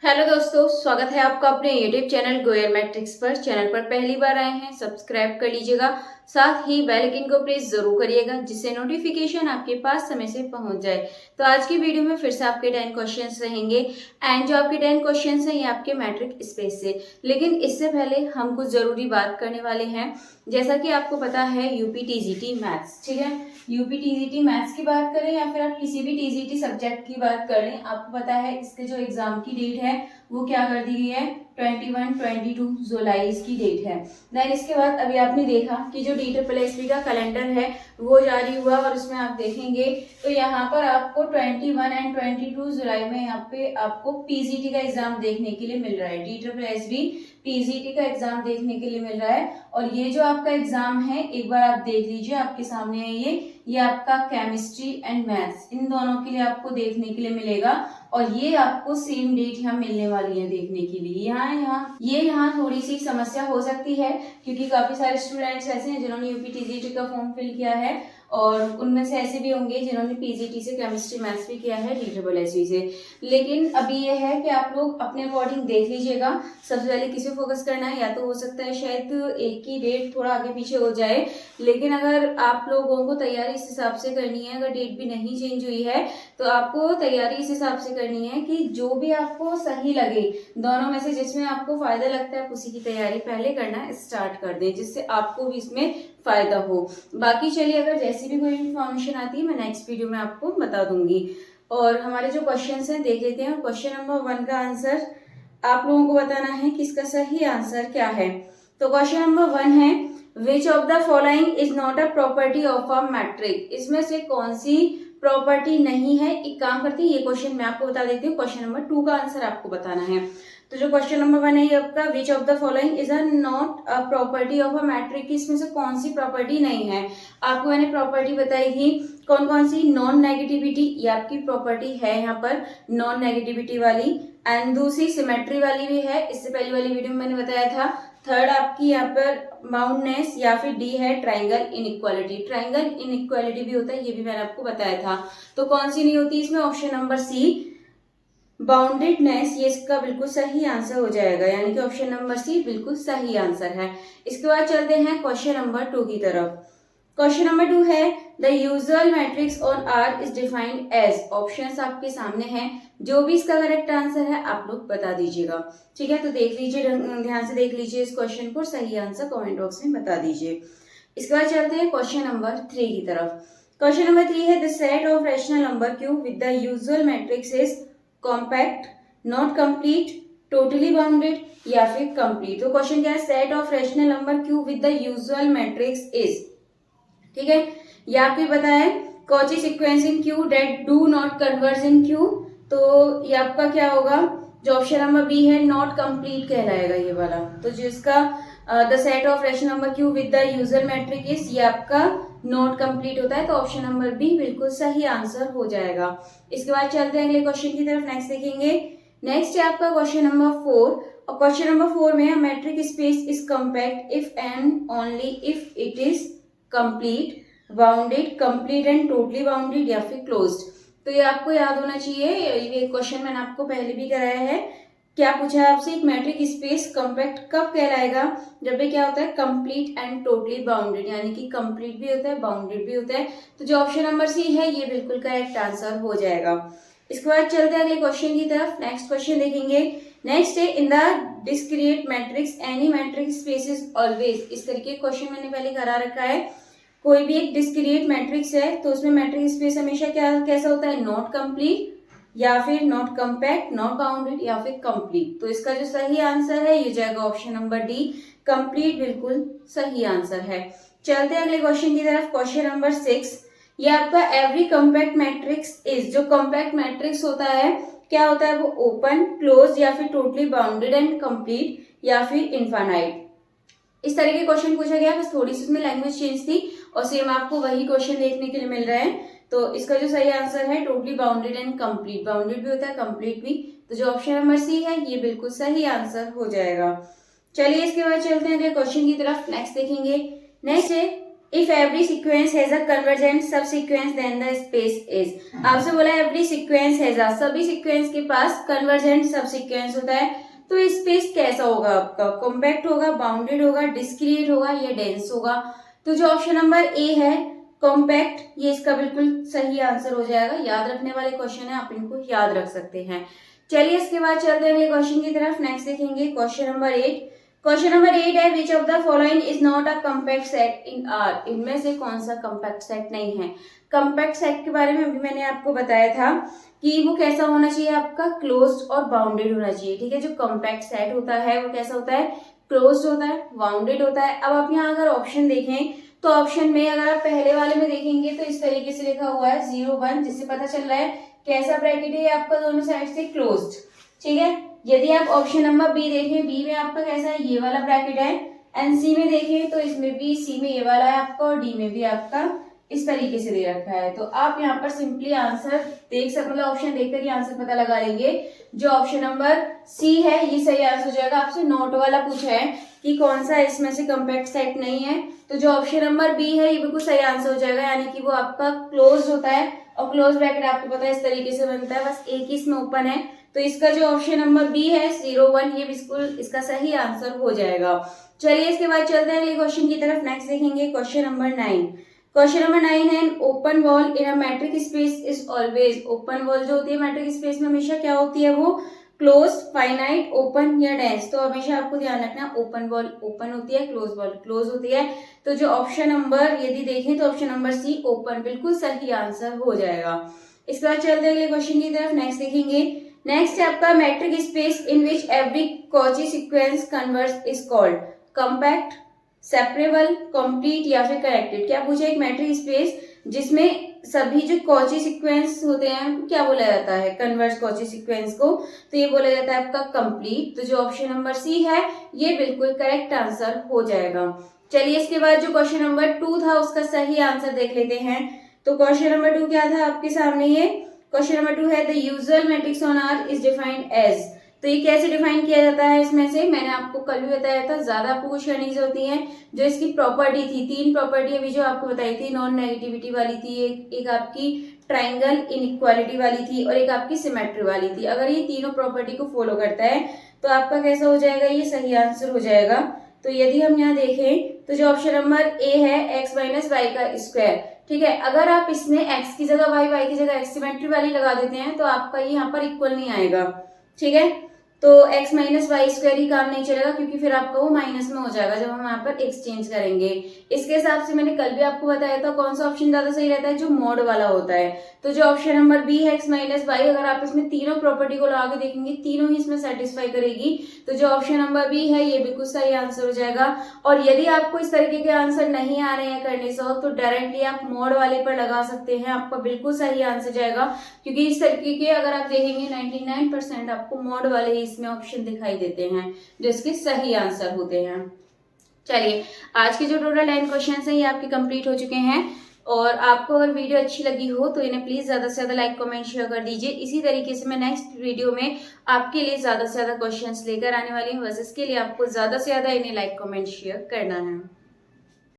Hello दोस्तों, स्वागत है आपका अपने यूट्यूब चैनल गोयल मैट्रिक्स पर। चैनल पर पहली बार आए हैं, सब्सक्राइब कर लीजिएगा। साथ ही बेल आइकन को प्रेस जरूर करिएगा, जिससे नोटिफिकेशन आपके पास समय से पहुंच जाए। तो आज की वीडियो में फिर से आपके 10 क्वेश्चंस रहेंगे एंड जो आपके 10 क्वेश्चंस हैं ये आपके मैट्रिक स्पेस से। लेकिन इससे पहले हम कुछ जरूरी बात करने वाले हैं। जैसा कि आपको पता है यूपी टीजीटी मैथ्स, ठीक है, यूपी टीजीटी मैथ्स की बात करें या फिर आप किसी भी टीजीटी सब्जेक्ट की बात कर लें, आपको पता है इसके जो एग्जाम की डेट है वो क्या कर दी गई है, 21-22 जुलाई की डेट है। देन इसके बाद अभी आपने देखा कि जो DSSB का कैलेंडर है वो जारी हुआ और उसमें आप देखेंगे तो यहाँ पर आपको 21 एंड 22 जुलाई में यहाँ पे आपको पीजीटी का एग्जाम देखने के लिए मिल रहा है। DSSB पीजीटी का एग्जाम देखने के लिए मिल रहा है। और ये जो आपका एग्जाम है एक बार आप देख लीजिए, आपके सामने है ये आपका केमिस्ट्री एंड मैथ्स, इन दोनों के लिए आपको देखने के लिए मिलेगा। और ये आपको सेम डेट यहाँ मिलने वाली है देखने के लिए। यहाँ थोड़ी सी समस्या हो सकती है क्योंकि काफी सारे स्टूडेंट्स ऐसे हैं जिन्होंने यूपी टीजीटी का फॉर्म फिल किया है और उनमें से ऐसे भी होंगे जिन्होंने पीजीटी से केमिस्ट्री मैथ्स भी किया है DSSB से। लेकिन अभी ये है कि आप लोग अपने अकॉर्डिंग देख लीजिएगा। सबसे पहले किसे फोकस करना है, या तो हो सकता है शायद एक की डेट थोड़ा आगे पीछे हो जाए, लेकिन अगर आप लोगों को तैयारी इस हिसाब से करनी है, अगर डेट भी नहीं चेंज हुई है तो आपको तैयारी इस हिसाब से करनी है कि जो भी आपको सही लगे, दोनों में से जिसमें आपको फायदा लगता है उसी की तैयारी पहले करना स्टार्ट कर दें, जिससे आपको भी इसमें फायदा हो। बाकी चलिए, अगर जैसी भी कोई इन्फॉर्मेशन आती है मैं नेक्स्ट वीडियो में आपको बता दूंगी। और हमारे जो क्वेश्चंस हैं देख लेते हैं। क्वेश्चन नंबर 1 का आंसर आप लोगों को बताना है कि इसका सही आंसर क्या है। तो क्वेश्चन नंबर 1 है, which of the following is not a property of a matric. इसमें से कौन सी प्रॉपर्टी नहीं है। एक काम करते हैं, ये क्वेश्चन मैं आपको बता देती हूँ, क्वेश्चन नंबर 2 का आंसर आपको बताना है। तो जो क्वेश्चन नंबर 1 है ये आपका, which of the following is a not a property of a matric, इसमें से कौन सी प्रॉपर्टी नहीं है। आपको मैंने प्रॉपर्टी बताई थी कौन कौन सी, नॉन नेगेटिविटी, ये आपकी प्रॉपर्टी है यहाँ पर नॉन नेगेटिविटी वाली, एंड दूसरी सिमेट्री वाली भी है, इससे पहली वाली वीडियो में मैंने बताया था। थर्ड आपकी यहाँ पर बाउंडनेस, या फिर डी है ट्राइंगल इनइक्वालिटी। ट्राइंगल इनइक्वालिटी भी होता है, ये भी मैंने आपको बताया था। तो कौन सी नहीं होती इसमें, ऑप्शन नंबर सी बाउंडेडनेस, ये इसका बिल्कुल सही आंसर हो जाएगा, यानी कि ऑप्शन नंबर सी बिल्कुल सही आंसर है। इसके बाद चलते हैं क्वेश्चन नंबर 2 की तरफ। क्वेश्चन नंबर 2 है, the usual matrix on R is defined as. Options आपके सामने हैं, जो भी इसका करेक्ट आंसर है आप लोग बता दीजिएगा। ठीक है, तो देख लीजिए, ध्यान से देख लीजिए इस क्वेश्चन को, सही आंसर कमेंट बॉक्स में बता दीजिए। इसके बाद चलते हैं क्वेश्चन नंबर 3 की तरफ। क्वेश्चन नंबर 3 है, the set of rational number Q with the usual matrix is compact, not complete, totally bounded या फिर कंप्लीट। तो क्वेश्चन क्या है, set of rational number Q with the usual matrix is, ठीक है, ये आपको पता है Cauchy sequence in Q that do not converge in Q. तो ये आपका क्या होगा, जो ऑप्शन नंबर बी है नॉट कंप्लीट कहलाएगा ये वाला। तो जिसका the set of rational number Q with the usual metric is, ये आपका नॉट कंप्लीट होता है, तो ऑप्शन नंबर बी बिल्कुल सही आंसर हो जाएगा। इसके बाद चलते हैं अगले क्वेश्चन की तरफ, नेक्स्ट देखेंगे। नेक्स्ट है आपका क्वेश्चन नंबर 4, और क्वेश्चन नंबर 4 में matric space is compact if and only if it is complete, bounded, complete and totally bounded या फिर क्लोज्ड। तो ये आपको याद होना चाहिए, ये क्वेश्चन मैंने आपको पहले भी कराया है। क्या पूछा है आपसे, एक मैट्रिक स्पेस कॉम्पैक्ट कब कहलाएगा, जब ये क्या होता है कंप्लीट एंड टोटली बाउंडेड, यानी कि कंप्लीट भी होता है बाउंडेड भी होता है। तो जो ऑप्शन नंबर सी है ये बिल्कुल करेक्ट आंसर हो जाएगा। इसके बाद चलते हैं अगले क्वेश्चन की तरफ, नेक्स्ट क्वेश्चन देखेंगे। नेक्स्ट है, in the discrete matrix any matric space is always. इस तरीके क्वेश्चन मैंने पहले करा रखा है, कोई भी एक डिस्क्रीट मैट्रिक्स है तो उसमें मैट्रिक स्पेस हमेशा क्या कैसा होता है, नॉट कंप्लीट या फिर नॉट कम्पैक्ट, नॉट बाउंडेड या फिर कंप्लीट। तो इसका जो सही आंसर है ये जाएगा ऑप्शन नंबर डी, कंप्लीट बिल्कुल सही आंसर है। चलते हैं अगले क्वेश्चन की तरफ, क्वेश्चन नंबर 6, ये आपका एवरी कम्पैक्ट मैट्रिक्स इज। जो कम्पैक्ट मैट्रिक्स होता है क्या होता है, वो ओपन, क्लोज या फिर टोटली बाउंडेड एंड कंप्लीट या फिर इनफाइनाइट। इस तरह के क्वेश्चन पूछा गया, बस थोड़ी सी इसमें लैंग्वेज चेंज थी और सेम आपको वही क्वेश्चन देखने के लिए मिल रहा है। तो इसका जो सही आंसर है totally bounded and complete, bounded भी होता है कंप्लीट भी। तो जो ऑप्शन नंबर सी है ये बिल्कुल सही आंसर हो जाएगा। चलिए इसके बाद चलते हैं अगले क्वेश्चन की तरफ, नेक्स्ट देखेंगे। नेक्स्ट है, if every sequence has a convergent subsequence then the space is. आपसे बोला एवरी सीक्वेंस हैज अ, सभी सीक्वेंस के पास कन्वर्जेंट सब सीक्वेंस होता है, तो स्पेस कैसा होगा आपका, कॉम्पैक्ट होगा, बाउंडेड होगा, डिस्क्रीट होगा या डेंस होगा। तो जो ऑप्शन नंबर ए है कॉम्पैक्ट, ये इसका बिल्कुल सही आंसर हो जाएगा। याद रखने वाले क्वेश्चन है, आप इनको याद रख सकते हैं। चलिए इसके बाद चलते हैं अगले क्वेश्चन की तरफ। नेक्स्ट देखेंगे क्वेश्चन नंबर 8। क्वेश्चन नंबर 8 है which of the following is not a compact set in are. इनमें से कौन सा कॉम्पैक्ट सेट नहीं है। कॉम्पैक्ट सेट के बारे में अभी मैंने आपको बताया था कि वो कैसा होना चाहिए, आपका क्लोज्ड और बाउंडेड होना चाहिए। ठीक है, जो कॉम्पैक्ट सेट होता है वो कैसा होता है, क्लोज्ड होता है, बाउंडेड होता है। अब आप यहाँ अगर ऑप्शन देखें तो ऑप्शन में अगर आप पहले वाले में देखेंगे तो इस तरीके से लिखा हुआ है 0 1, जिससे पता चल रहा है कैसा ब्रैकेट है आपका, दोनों साइड से क्लोज्ड। ठीक है, यदि आप ऑप्शन नंबर बी देखें, बी में आपका कैसा है, ये वाला ब्रैकेट है। एंड सी में देखें तो इसमें भी, सी में ये वाला है आपका और डी में भी आपका इस तरीके से दे रखा है। तो आप यहाँ पर सिंपली आंसर देख सकते, मतलब ऑप्शन देखकर ही आंसर पता लगा लेंगे। जो ऑप्शन नंबर सी है ये सही आंसर हो जाएगा। आपसे नोट वाला पूछा है कि कौन सा इसमें से कॉम्पैक्ट सेट नहीं है, तो जो ऑप्शन नंबर बी है ये बिल्कुल सही आंसर हो जाएगा, यानी कि वो आपका क्लोज होता है और क्लोज ब्रैकेट आपको पता है इस तरीके से बनता है, बस एक ही इसमें ओपन है। तो इसका जो ऑप्शन नंबर बी है 0 1, ये बिल्कुल इसका सही आंसर हो जाएगा। चलिए इसके बाद चलते हैं अगले क्वेश्चन की तरफ। नेक्स्ट देखेंगे क्वेश्चन नंबर 9। क्वेश्चन नंबर 9 है open wall in a matric space is always. Open wall जो होती है मैट्रिक स्पेस में हमेशा क्या होती है, वो क्लोज, फाइनाइट, ओपन या डेंस। तो हमेशा आपको ध्यान रखना ओपन वॉल ओपन होती है, क्लोज वॉल क्लोज होती है। तो जो ऑप्शन नंबर यदि देखें तो ऑप्शन नंबर सी ओपन बिल्कुल सही आंसर हो जाएगा। इसके बाद चलते हैं अगले क्वेश्चन की तरफ। नेक्स्ट देखेंगे, नेक्स्ट है आपका matric space in which every Cauchy sequence converse is called. Compact, separable, complete या फिर कनेक्टेड। क्या पूछा, एक मैट्रिक स्पेस जिसमें सभी जो कॉची सीक्वेंस होते हैं उनको क्या बोला जाता है, कन्वर्स कॉची सीक्वेंस को, तो ये बोला जाता है आपका कंप्लीट। तो जो ऑप्शन नंबर सी है ये बिल्कुल करेक्ट आंसर हो जाएगा। चलिए इसके बाद जो क्वेश्चन नंबर 2 था उसका सही आंसर देख लेते हैं। तो क्वेश्चन नंबर 2 क्या था आपके सामने, ये क्वेश्चन नंबर 2 है the usual matrix on R is defined as. तो ये कैसे डिफाइन किया जाता है, इसमें से मैंने आपको कल भी बताया था, ज्यादा आपको कुछ करने की जरूरत नहीं है। जो इसकी प्रॉपर्टी थी, 3 प्रॉपर्टी अभी जो आपको बताई थी, नॉन नेगेटिविटी वाली थी, एक आपकी ट्राइंगल इनइक्वालिटी वाली थी और एक आपकी सिमेट्री वाली थी। अगर ये तीनों प्रॉपर्टी को फॉलो करता है तो आपका कैसा हो जाएगा, ये सही आंसर हो जाएगा। तो यदि हम यहाँ देखें तो जो ऑप्शन नंबर ए है एक्स माइनस वाई का स्क्वायर, ठीक है, अगर आप इसमें x की जगह y की जगह x सिमेट्री वाली लगा देते हैं तो आपका ये यहाँ पर इक्वल नहीं आएगा। ठीक है, तो x माइनस वाई स्क्वायर ही काम नहीं चलेगा, क्योंकि फिर आपका वो माइनस में हो जाएगा जब हम यहाँ पर एक्सचेंज करेंगे। इसके हिसाब से मैंने कल भी आपको बताया था कौन सा ऑप्शन ज्यादा सही रहता है, जो मॉड वाला होता है। तो जो ऑप्शन नंबर बी है एक्स माइनस वाई, अगर आप इसमें तीनों प्रॉपर्टी को लगा के देखेंगे तीनों ही इसमें सेटिस्फाई करेगी। तो जो ऑप्शन नंबर बी है ये बिल्कुल सही आंसर हो जाएगा। और यदि आपको इस तरीके के आंसर नहीं आ रहे हैं करने से तो डायरेक्टली आप मॉड वाले पर लगा सकते हैं, आपका बिल्कुल सही आंसर जाएगा। क्योंकि इस तरीके के अगर आप देखेंगे 99% आपको मॉड वाले इसमें ऑप्शन दिखाई देते हैं जो इसके सही आंसर होते हैं। चलिए आज के जो टोटल 10 क्वेश्चन हैं ये आपके कंप्लीट हो चुके हैं। और आपको अगर वीडियो अच्छी लगी हो तो इन्हें प्लीज ज्यादा से ज्यादा लाइक कमेंट शेयर कर दीजिए। इसी तरीके से मैं नेक्स्ट वीडियो में आपके लिए ज्यादा से ज्यादा क्वेश्चंस लेकर आने वाली हूँ, बस इसके लिए आपको ज्यादा से ज्यादा इन्हें लाइक कमेंट शेयर करना है।